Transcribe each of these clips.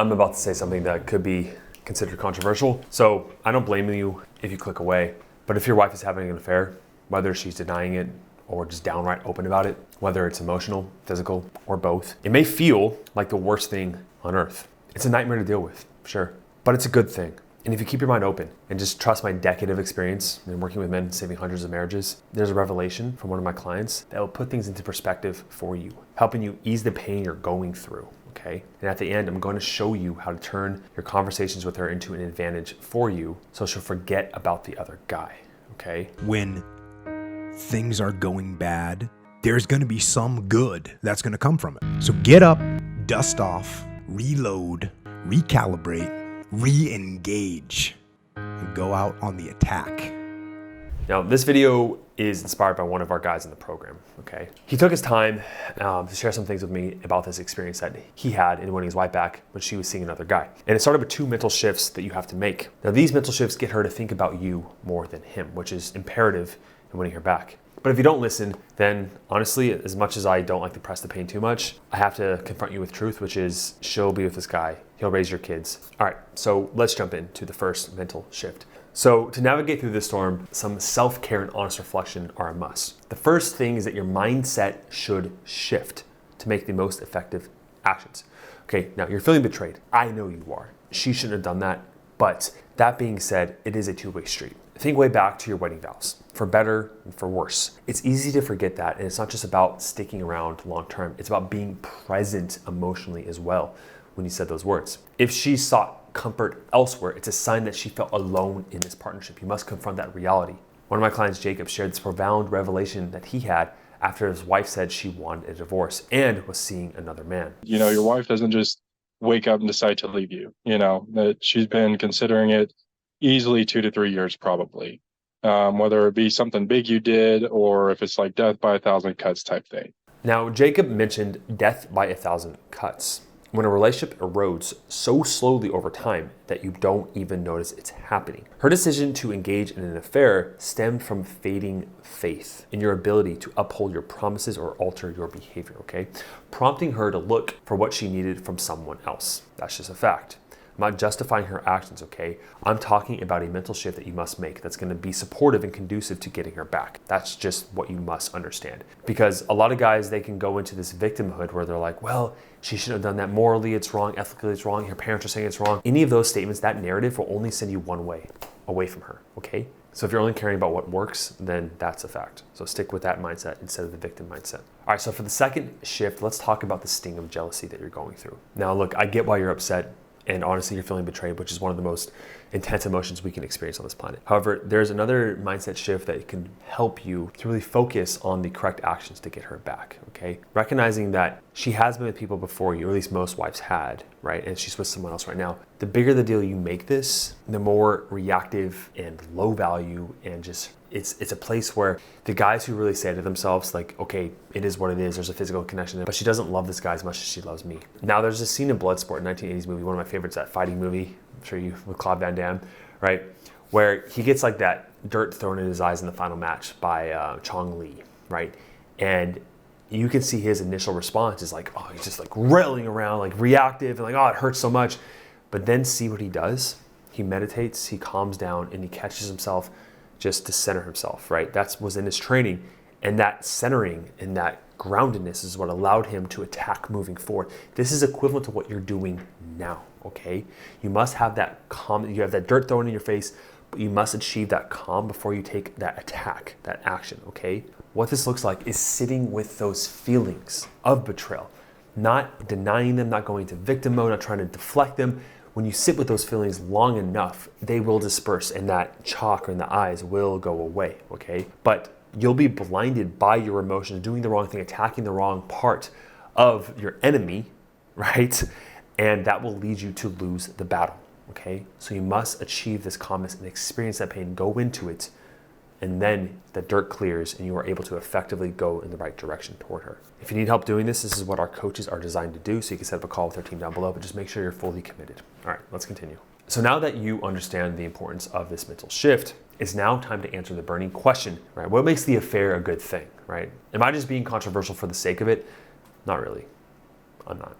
I'm about to say something that could be considered controversial, so I don't blame you if you click away. But if your wife is having an affair, whether she's denying it or just downright open about it, whether it's emotional, physical, or both, it may feel like the worst thing on earth. It's a nightmare to deal with, sure, but it's a good thing. And if you keep your mind open and just trust my decade of experience in working with men saving hundreds of marriages, there's a revelation from one of my clients that will put things into perspective for you, helping you ease the pain you're going through, okay? And at the end, I'm going to show you how to turn your conversations with her into an advantage for you so she'll forget about the other guy, okay? When things are going bad, there's going to be some good that's going to come from it. So get up, dust off, reload, recalibrate, re-engage, and go out on the attack. Now, this video is inspired by one of our guys in the program, okay? He took his time to share some things with me about this experience that he had in winning his wife back when she was seeing another guy. And it started with 2 mental shifts that you have to make. Now, these mental shifts get her to think about you more than him, which is imperative in winning her back. But if you don't listen, then honestly, as much as I don't like to press the pain too much, I have to confront you with truth, which is she'll be with this guy. He'll raise your kids. All right, so let's jump into the first mental shift. So to navigate through this storm, some self-care and honest reflection are a must. The first thing is that your mindset should shift to make the most effective actions. Okay, now you're feeling betrayed. I know you are. She shouldn't have done that. But that being said, it is a two-way street. Think way back to your wedding vows, for better and for worse. It's easy to forget that, and it's not just about sticking around long term. It's about being present emotionally as well when you said those words. If she sought comfort elsewhere, it's a sign that she felt alone in this partnership. You must confront that reality. One of my clients, Jacob, shared this profound revelation that he had after his wife said she wanted a divorce and was seeing another man. You know, your wife doesn't just wake up and decide to leave you, that she's been considering it easily 2 to 3 years probably, whether it be something big you did or if it's like death by 1,000 cuts type thing. Now, Jacob mentioned death by 1,000 cuts. When a relationship erodes so slowly over time that you don't even notice it's happening. Her decision to engage in an affair stemmed from fading faith in your ability to uphold your promises or alter your behavior, okay? Prompting her to look for what she needed from someone else. That's just a fact. I'm not justifying her actions, okay? I'm talking about a mental shift that you must make that's gonna be supportive and conducive to getting her back. That's just what you must understand. Because a lot of guys, they can go into this victimhood where they're like, well, she shouldn't have done that. Morally, it's wrong. Ethically, it's wrong. Her parents are saying it's wrong. Any of those statements, that narrative will only send you one way, away from her, okay? So if you're only caring about what works, then that's a fact. So stick with that mindset instead of the victim mindset. All right, so for the second shift, let's talk about the sting of jealousy that you're going through. Now, look, I get why you're upset. And honestly, you're feeling betrayed, which is one of the most intense emotions we can experience on this planet. However, there's another mindset shift that can help you to really focus on the correct actions to get her back, okay? Recognizing that she has been with people before you, or at least most wives had, right? And she's with someone else right now. The bigger the deal you make this, the more reactive and low value and just it's a place where the guys who really say to themselves like, okay, it is what it is, there's a physical connection there, but she doesn't love this guy as much as she loves me. Now there's a scene in Bloodsport, 1980s movie, one of my favorites, that fighting movie, I'm sure you, with Claude Van Damme, right? Where he gets like that dirt thrown in his eyes in the final match by Chong Li, right? And you can see his initial response is like, oh, he's just like railing around, like reactive and like, oh, it hurts so much. But then see what he does. He meditates, he calms down, and he catches himself just to center himself, right? That was in his training. And that centering and that groundedness is what allowed him to attack moving forward. This is equivalent to what you're doing now, okay? You must have that calm, you have that dirt thrown in your face, but you must achieve that calm before you take that attack, that action, okay? What this looks like is sitting with those feelings of betrayal, not denying them, not going into victim mode, not trying to deflect them. When you sit with those feelings long enough, they will disperse and that chalk in the eyes will go away, okay? But you'll be blinded by your emotions, doing the wrong thing, attacking the wrong part of your enemy, right? And that will lead you to lose the battle, okay? So you must achieve this calmness and experience that pain, go into it, and then the dirt clears and you are able to effectively go in the right direction toward her. If you need help doing this, this is what our coaches are designed to do, so you can set up a call with our team down below, but just make sure you're fully committed. All right, let's continue. So now that you understand the importance of this mental shift, it's now time to answer the burning question, right? What makes the affair a good thing, right? Am I just being controversial for the sake of it? Not really. I'm not.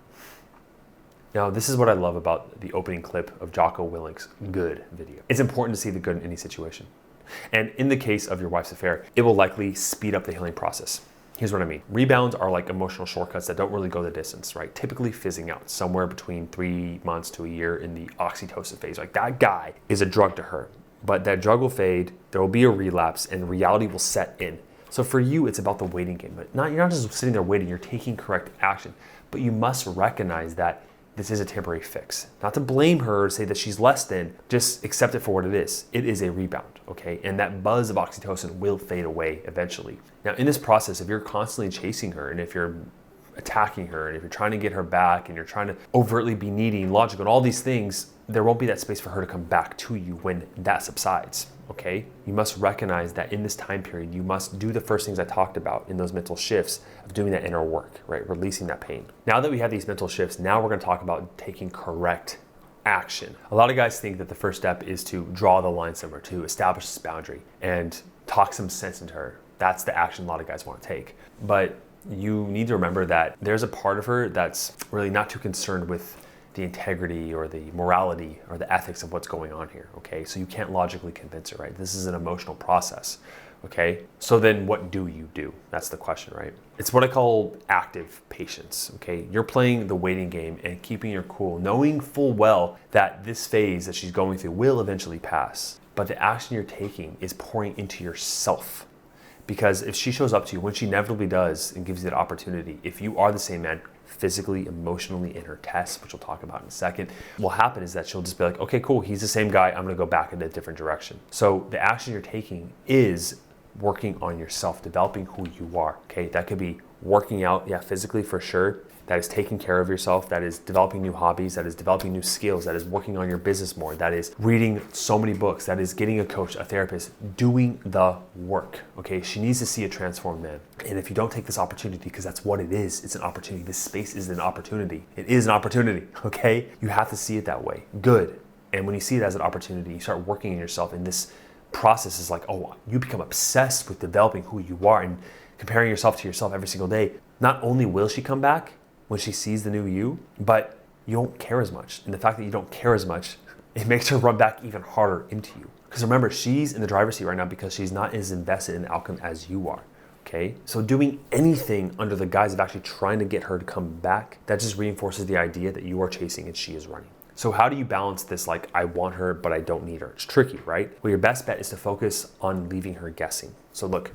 Now, this is what I love about the opening clip of Jocko Willink's Good video. It's important to see the good in any situation. And in the case of your wife's affair, it will likely speed up the healing process. Here's what I mean. Rebounds are like emotional shortcuts that don't really go the distance, right? Typically fizzing out somewhere between 3 months to a year in the oxytocin phase. Like that guy is a drug to her, but that drug will fade, there will be a relapse, and reality will set in. So for you, it's about the waiting game, but you're not just sitting there waiting, you're taking correct action, but you must recognize that this is a temporary fix. Not to blame her or say that she's less than, just accept it for what it is. It is a rebound, okay? And that buzz of oxytocin will fade away eventually. Now, in this process, if you're constantly chasing her and if you're attacking her and if you're trying to get her back and you're trying to overtly be needy and logical and all these things, there won't be that space for her to come back to you when that subsides, okay? You must recognize that in this time period, you must do the first things I talked about in those mental shifts of doing that inner work, right? Releasing that pain. Now that we have these mental shifts, now we're gonna talk about taking correct action. A lot of guys think that the first step is to draw the line somewhere, to establish this boundary and talk some sense into her. That's the action a lot of guys wanna take. But you need to remember that there's a part of her that's really not too concerned with the integrity or the morality or the ethics of what's going on here, okay? So you can't logically convince her, right? This is an emotional process, okay? So then what do you do? That's the question, right? It's what I call active patience, okay? You're playing the waiting game and keeping your cool, knowing full well that this phase that she's going through will eventually pass. But the action you're taking is pouring into yourself. Because if she shows up to you, when she inevitably does and gives you that opportunity, if you are the same man, physically, emotionally, in her tests, which we'll talk about in a second, what will happen is that she'll just be like, okay, cool, he's the same guy, I'm gonna go back in a different direction. So the action you're taking is working on yourself, developing who you are, okay? That could be working out, yeah, physically for sure. That is taking care of yourself, that is developing new hobbies, that is developing new skills, that is working on your business more, that is reading so many books, that is getting a coach, a therapist, doing the work, okay? She needs to see a transformed man. And if you don't take this opportunity, because that's what it is, it's an opportunity. This space is an opportunity. It is an opportunity, okay? You have to see it that way. Good. And when you see it as an opportunity, you start working on yourself, and this process is like, oh, you become obsessed with developing who you are and comparing yourself to yourself every single day. Not only will she come back when she sees the new you, but you don't care as much. And the fact that you don't care as much, it makes her run back even harder into you. Because remember, she's in the driver's seat right now because she's not as invested in the outcome as you are, okay? So doing anything under the guise of actually trying to get her to come back, that just reinforces the idea that you are chasing and she is running. So how do you balance this, like, I want her, but I don't need her? It's tricky, right? Well, your best bet is to focus on leaving her guessing. So look,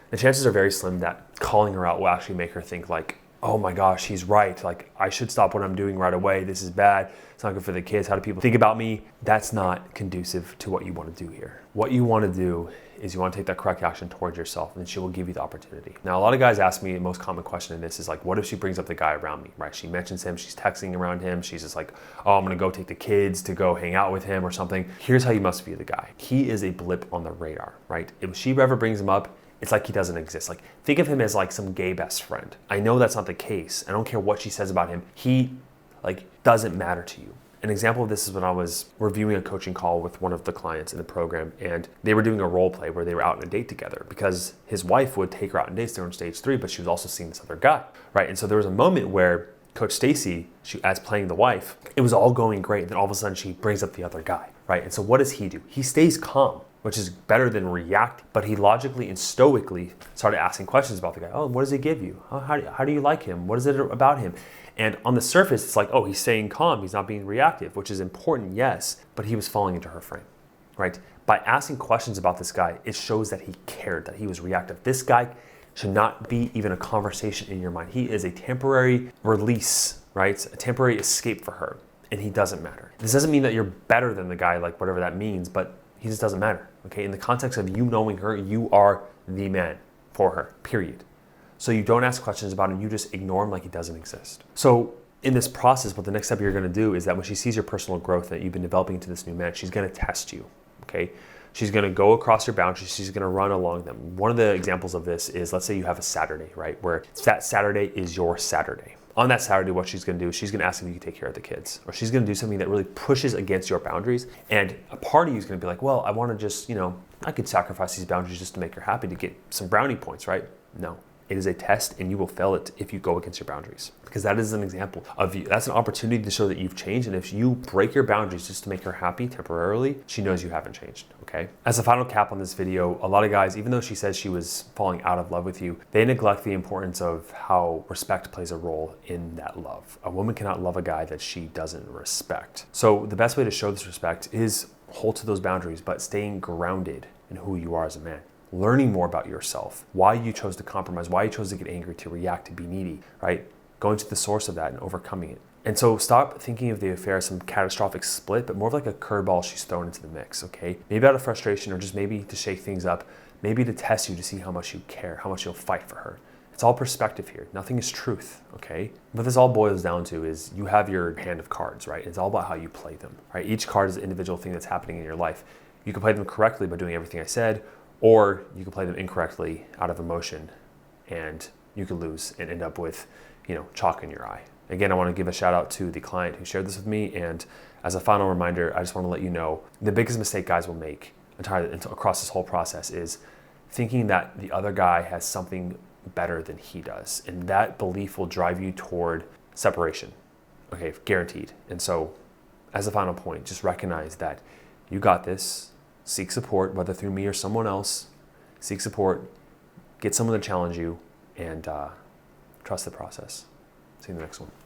the chances are very slim that calling her out will actually make her think like, oh my gosh, he's right. Like, I should stop what I'm doing right away. This is bad. It's not good for the kids. How do people think about me? That's not conducive to what you want to do here. What you want to do is you want to take that correct action towards yourself, and she will give you the opportunity. Now, a lot of guys ask me, the most common question in this is like, what if she brings up the guy around me, right? She mentions him, she's texting around him. She's just like, oh, I'm going to go take the kids to go hang out with him or something. Here's how you must view the guy. He is a blip on the radar, right? If she ever brings him up, it's like he doesn't exist. Like, think of him as like some gay best friend. I know that's not the case. I don't care what she says about him. He like doesn't matter to you. An example of this is when I was reviewing a coaching call with one of the clients in the program, and they were doing a role play where they were out on a date together because his wife would take her out on dates. They were on stage 3, but she was also seeing this other guy, right? And so there was a moment where Coach Stacy, as playing the wife, it was all going great. And then all of a sudden she brings up the other guy, right? And so what does he do? He stays calm, which is better than react, but he logically and stoically started asking questions about the guy. Oh, what does he give you? Oh, how do you like him? What is it about him? And on the surface, it's like, oh, he's staying calm. He's not being reactive, which is important, yes, but he was falling into her frame, right? By asking questions about this guy, it shows that he cared, that he was reactive. This guy should not be even a conversation in your mind. He is a temporary release, right? A temporary escape for her, and he doesn't matter. This doesn't mean that you're better than the guy, like whatever that means, but he just doesn't matter, okay? In the context of you knowing her, you are the man for her, period. So you don't ask questions about him, you just ignore him like he doesn't exist. So in this process, what the next step you're gonna do is that when she sees your personal growth that you've been developing into this new man, she's gonna test you, okay? She's gonna go across your boundaries, she's gonna run along them. One of the examples of this is, let's say you have a Saturday, right? Where that Saturday is your Saturday. On that Saturday, what she's gonna do is she's gonna ask if you can take care of the kids, or she's gonna do something that really pushes against your boundaries. And a part of you is gonna be like, well, I wanna just, I could sacrifice these boundaries just to make her happy, to get some brownie points, right? No. It is a test, and you will fail it if you go against your boundaries. Because that is an example of you. That's an opportunity to show that you've changed. And if you break your boundaries just to make her happy temporarily, she knows you haven't changed, okay? As a final cap on this video, a lot of guys, even though she says she was falling out of love with you, they neglect the importance of how respect plays a role in that love. A woman cannot love a guy that she doesn't respect. So the best way to show this respect is hold to those boundaries, but staying grounded in who you are as a man. Learning more about yourself, why you chose to compromise, why you chose to get angry, to react, to be needy, right? Going to the source of that and overcoming it. And so stop thinking of the affair as some catastrophic split, but more of like a curveball she's thrown into the mix, okay? Maybe out of frustration, or just maybe to shake things up, maybe to test you to see how much you care, how much you'll fight for her. It's all perspective here. Nothing is truth, okay? What this all boils down to is you have your hand of cards, right? It's all about how you play them, right? Each card is an individual thing that's happening in your life. You can play them correctly by doing everything I said, or you can play them incorrectly out of emotion, and you could lose and end up with, chalk in your eye. Again, I want to give a shout out to the client who shared this with me. And as a final reminder, I just want to let you know the biggest mistake guys will make across this whole process is thinking that the other guy has something better than he does. And that belief will drive you toward separation. Okay, guaranteed. And so as a final point, just recognize that you got this. Seek support, whether through me or someone else. Seek support, get someone to challenge you, and trust the process. See you in the next one.